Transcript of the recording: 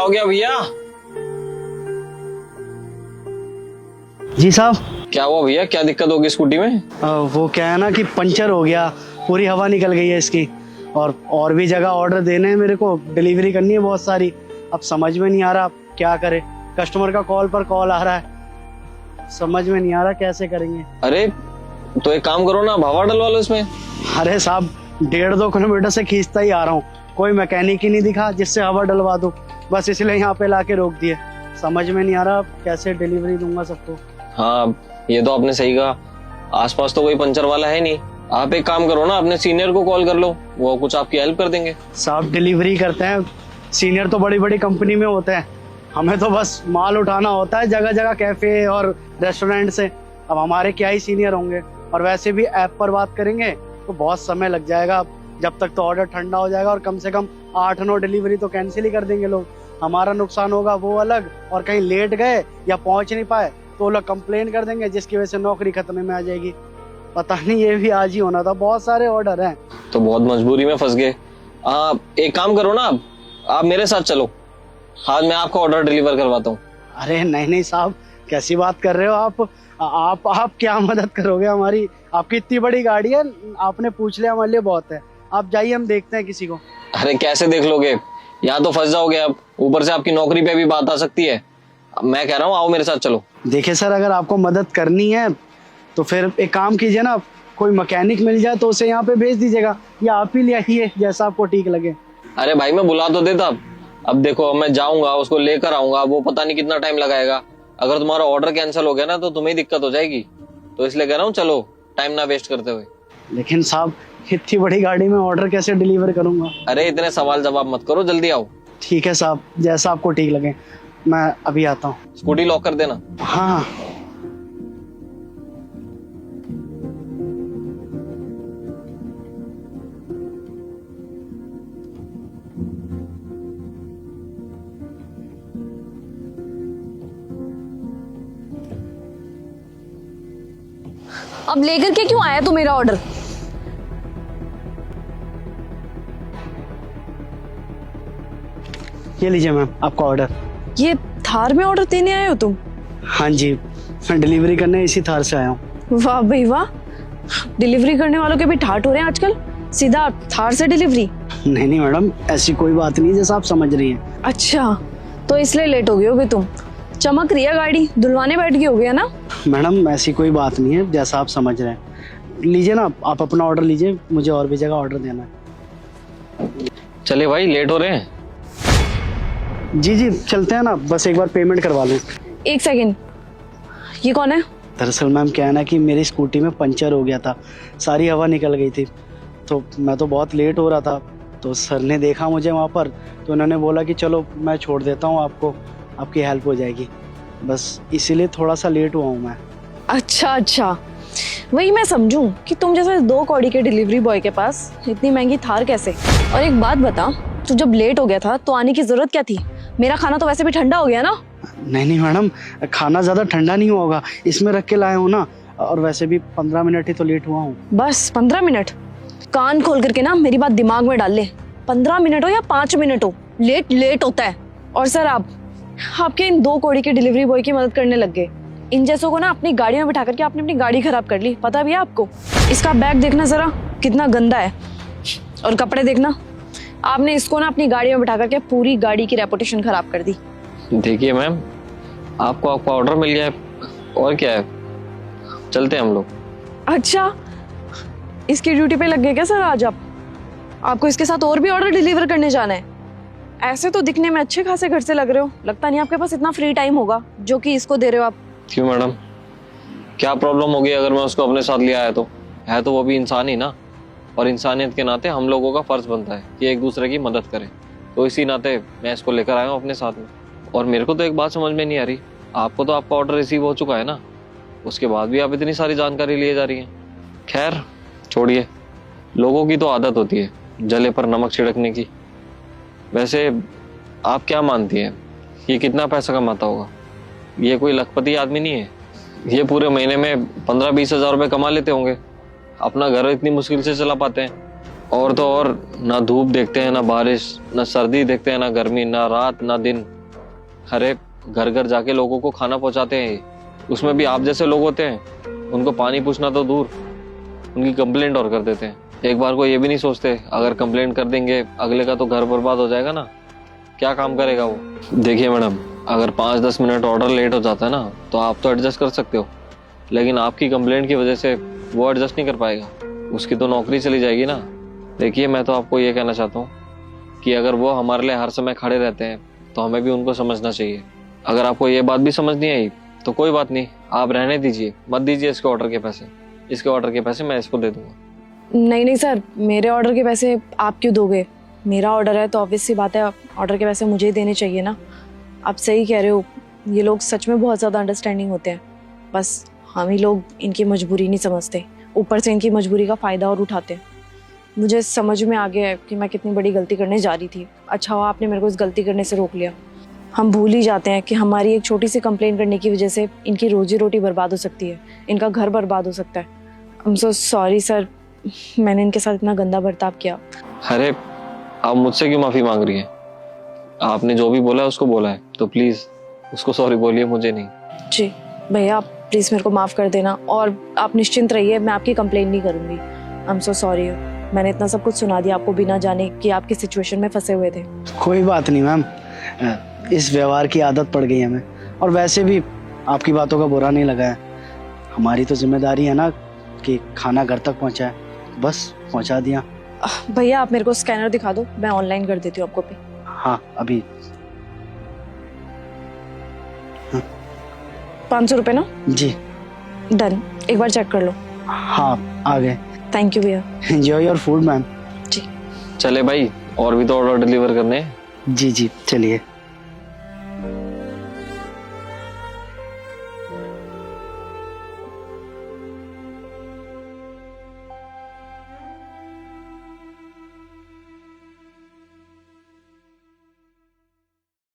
हो गया भैया? जी साहब। क्या हुआ भैया, क्या दिक्कत होगी स्कूटी में? वो क्या है ना कि पंचर हो गया, पूरी हवा निकल गई है इसकी। और भी जगह ऑर्डर देने हैं मेरे को, डिलीवरी करनी है बहुत सारी। अब समझ में नहीं आ रहा क्या करे। कस्टमर का कॉल पर कॉल आ रहा है, समझ में नहीं आ रहा कैसे करेंगे। अरे तो एक काम करो ना, हवा डलवा लो इसमें। अरे साहब 1.5-2 किलोमीटर से खींचता ही आ रहा हूँ, कोई मैकेनिक ही नहीं दिखा जिससे हवा डलवा दूं। बस इसलिए यहाँ पे लाके रोक दिए। समझ में नहीं आ रहा कैसे डिलीवरी दूंगा सबको। हाँ ये तो आपने सही कहा, आसपास तो कोई पंचर वाला है नहीं। आप एक काम करो ना, अपने सीनियर को कॉल कर लो, वो कुछ आपकी हेल्प कर देंगे। साहब डिलीवरी करते हैं, सीनियर तो बड़ी बड़ी कंपनी में होते हैं, हमें तो बस माल उठाना होता है जगह जगह कैफे और रेस्टोरेंट से। अब हमारे क्या ही सीनियर होंगे। और वैसे भी ऐप पर बात करेंगे तो बहुत समय लग जाएगा, जब तक तो ऑर्डर ठंडा हो जाएगा। और कम से कम 8-9 डिलीवरी तो कैंसिल ही कर देंगे लोग। हमारा नुकसान होगा वो अलग, और कहीं लेट गए या पहुंच नहीं पाए तो लोग कंप्लेन कर देंगे, जिसकी वजह से नौकरी खतरे में आ जाएगी। पता नहीं ये भी आज ही होना था, बहुत सारे ऑर्डर हैं। तो बहुत मजबूरी में फंस गए। एक काम करो ना, आप मेरे साथ चलो, आज मैं आपका ऑर्डर डिलीवर करवाता हूँ। अरे नहीं नहीं साहब, कैसी बात कर रहे हो आप क्या मदद करोगे हमारी? आपकी इतनी बड़ी गाड़ी है, आपने पूछ लिया हमारे लिए बहुत है। आप जाइए, हम देखते हैं किसी को। अरे कैसे देख लोगे, यहाँ तो फंस जाओगे आप, ऊपर से आपकी नौकरी पे भी बात आ सकती है। मैं कह रहा हूँ आओ मेरे साथ चलो। देखिए सर, अगर आपको मदद करनी है तो फिर एक काम कीजिए ना, कोई मैकेनिक मिल जाए तो उसे यहाँ पे भेज दीजिएगा, या आप ही ले आइए जैसा आपको ठीक लगे। अरे भाई मैं बुला तो देता, अब देखो मैं जाऊंगा उसको लेकर आऊंगा, वो पता नहीं कितना टाइम लगाएगा। अगर तुम्हारा ऑर्डर कैंसिल हो गया ना तो तुम्हें दिक्कत हो जाएगी। तो इसलिए कह रहा हूँ चलो, टाइम ना वेस्ट करते हुए। लेकिन साहब इतनी बड़ी गाड़ी में ऑर्डर कैसे डिलीवर करूंगा? अरे इतने सवाल जवाब मत करो, जल्दी आओ। ठीक है साहब, जैसा आपको ठीक लगे। मैं अभी आता हूँ। स्कूटी लॉक कर देना। हाँ। अब लेकर के क्यों आया तू मेरा ऑर्डर? ये लीजिए मैम आपका ऑर्डर। ये थार में ऑर्डर देने आए हो तुम? हाँ जी, मैं डिलीवरी करने इसी थार से आया हूँ। वाह भाई वाह, डिलीवरी करने वालों के भी ठाट हो रहे हैं आजकल, सीधा थार से डिलीवरी। नहीं नहीं मैडम, ऐसी कोई बात नहीं जैसा आप समझ रही हैं। अच्छा, तो इसलिए लेट हो गए होगे तुम। चमक रही है गाड़ी, धुलवाने बैठ गए हो गया ना? मैडम ऐसी कोई बात नहीं है जैसा आप समझ रहे हैं। लीजिए ना, आप अपना ऑर्डर लीजिए, मुझे और भी जगह ऑर्डर देना है। चले भाई, लेट हो रहे हैं। जी जी चलते हैं ना, बस एक बार पेमेंट करवा लूँ। एक सेकेंड, ये कौन है? दरअसल मैम क्या है ना कि मेरी स्कूटी में पंचर हो गया था, सारी हवा निकल गई थी, तो मैं तो बहुत लेट हो रहा था। तो सर ने देखा मुझे वहाँ पर, तो उन्होंने बोला कि चलो मैं छोड़ देता हूँ आपको, आपकी हेल्प हो जाएगी। बस इसीलिए थोड़ा सा लेट हुआ हूँ मैं। अच्छा, वही मैं समझूं कि तुम जैसे 2 कौड़ी के डिलीवरी बॉय के पास इतनी महंगी थार कैसे। और एक बात बता, तू जब लेट हो गया था तो आने की जरूरत क्या थी? मेरा खाना तो वैसे भी ठंडा हो गया ना। नहीं मैडम, खाना ज्यादा ठंडा नहीं होगा, इसमें रख के लाया हूँ ना। और वैसे भी 15 मिनट ही तो लेट हुआ हूँ। बस 15 मिनट? कान खोल करके ना मेरी बात दिमाग में डाल ले, 15 मिनट हो या 5 मिनट हो, लेट होता है। और सर आपके इन 2 कौड़ी के डिलीवरी बॉय की मदद करने लग गए। इन जैसों को ना अपनी गाड़ी में बिठा करके आपने अपनी गाड़ी खराब कर ली, पता भी है आपको? इसका बैग देखना जरा कितना गंदा है, और कपड़े देखना। आपने इसको ना अपनी गाड़ी में बिठा करके पूरी गाड़ी की रेपुटेशन खराब कर दी। देखिए मैम, आपको आपका ऑर्डर मिल गया है, और क्या है, चलते हैं हम लोग। अच्छा, इसकी ड्यूटी पे लग गए क्या सर आज आप? आपको इसके साथ और भी ऑर्डर डिलीवर करने जाना है? ऐसे तो दिखने में अच्छे खासे घर से लग रहे हो, लगता नहीं आपके पास इतना फ्री टाइम होगा जो कि इसको दे रहे हो आप। क्यों मैडम, क्या प्रॉब्लम होगी अगर मैं उसको अपने साथ ले आया तो? है तो वो भी इंसान ही ना, और इंसानियत के नाते हम लोगों का फर्ज बनता है कि एक दूसरे की मदद करें। तो इसी नाते मैं इसको लेकर आया हूँ अपने साथ में। और मेरे को तो एक बात समझ में नहीं आ रही, आपको तो आपका ऑर्डर रिसीव हो चुका है ना, उसके बाद भी आप इतनी सारी जानकारी लिए जा रही हैं। खैर छोड़िए, लोगों की तो आदत होती है जले पर नमक छिड़कने की। वैसे आप क्या मानती हैं, ये कितना पैसा कमाता होगा? ये कोई लखपति आदमी नहीं है, ये पूरे महीने में 15-20 हज़ार रुपये कमा लेते होंगे, अपना घर इतनी मुश्किल से चला पाते हैं। और तो और ना धूप देखते हैं ना बारिश, ना सर्दी देखते हैं ना गर्मी, ना रात ना दिन। अरे घर घर जाके लोगों को खाना पहुंचाते हैं, उसमें भी आप जैसे लोग होते हैं। उनको पानी पूछना तो दूर, उनकी कंप्लेंट और कर देते हैं। एक बार को ये भी नहीं सोचते अगर कंप्लेंट कर देंगे अगले का तो घर बर्बाद हो जाएगा ना, क्या काम करेगा वो। देखिए मैडम, अगर 5-10 मिनट ऑर्डर लेट हो जाता है ना तो आप तो एडजस्ट कर सकते हो, लेकिन आपकी कंप्लेंट की वजह से वो एडजस्ट नहीं कर पाएगा, उसकी तो नौकरी चली जाएगी ना। देखिए मैं तो आपको ये कहना चाहता हूँ कि अगर वो हमारे लिए हर समय खड़े रहते हैं तो हमें भी उनको समझना चाहिए। अगर आपको ये बात भी समझ नहीं आई तो कोई बात नहीं, आप रहने दीजिए, मत दीजिए इसके ऑर्डर के पैसे। इसके ऑर्डर के पैसे मैं इसको दे दूंगा। नहीं नहीं सर, मेरे ऑर्डर के पैसे आप क्यों दोगे? मेरा ऑर्डर है तो ऑब्वियस सी बात है ऑर्डर के पैसे मुझे ही देने चाहिए ना। आप सही कह रहे हो, ये लोग सच में बहुत ज़्यादा अंडरस्टैंडिंग होते हैं, बस हम ही लोग इनकी मजबूरी नहीं समझते, ऊपर से इनकी मजबूरी का फ़ायदा और उठाते हैं। मुझे समझ में आ गया है कि मैं कितनी बड़ी गलती करने जा रही थी। अच्छा हुआ आपने मेरे को इस गलती करने से रोक लिया। हम भूल ही जाते हैं कि हमारी एक छोटी सी कंप्लेंट करने की वजह से इनकी रोजी रोटी बर्बाद हो सकती है, इनका घर बर्बाद हो सकता है। I am so sorry sir, मैंने इनके साथ इतना गंदा बर्ताव किया। अरे आप मुझसे क्यों माफी मांग रही हैं? आपने जो भी बोला है उसको बोला है, तो प्लीज उसको सॉरी बोलिए, मुझे नहीं। जी भैया, आप प्लीज़ मेरे को माफ़ कर देना और आप निश्चिंत रहिए, मैं आपकी कंप्लेंट नहीं करूँगी। आई एम सो सॉरी, मैंने इतना सब कुछ सुना दिया आपको बिना जाने कि आप किस सिचुएशन में फंसे हुए थे। कोई बात नहीं मैम, इस व्यवहार की आदत पड़ गई है हमें, और वैसे भी आपकी बातों का बुरा नहीं लगा है। हमारी तो जिम्मेदारी है ना कि खाना घर तक पहुंचाए, बस पहुंचा दिया। भैया आप मेरे को स्कैनर दिखा दो, मैं ऑनलाइन कर देती हूँ आपको पे। हाँ अभी 500 रुपये ना? जी डन, एक बार चेक कर लो। हाँ आ गए। थैंक यू भैया। Enjoy your food ma'am. जी चले भाई, और भी तो ऑर्डर डिलीवर करने हैं। जी जी चलिए।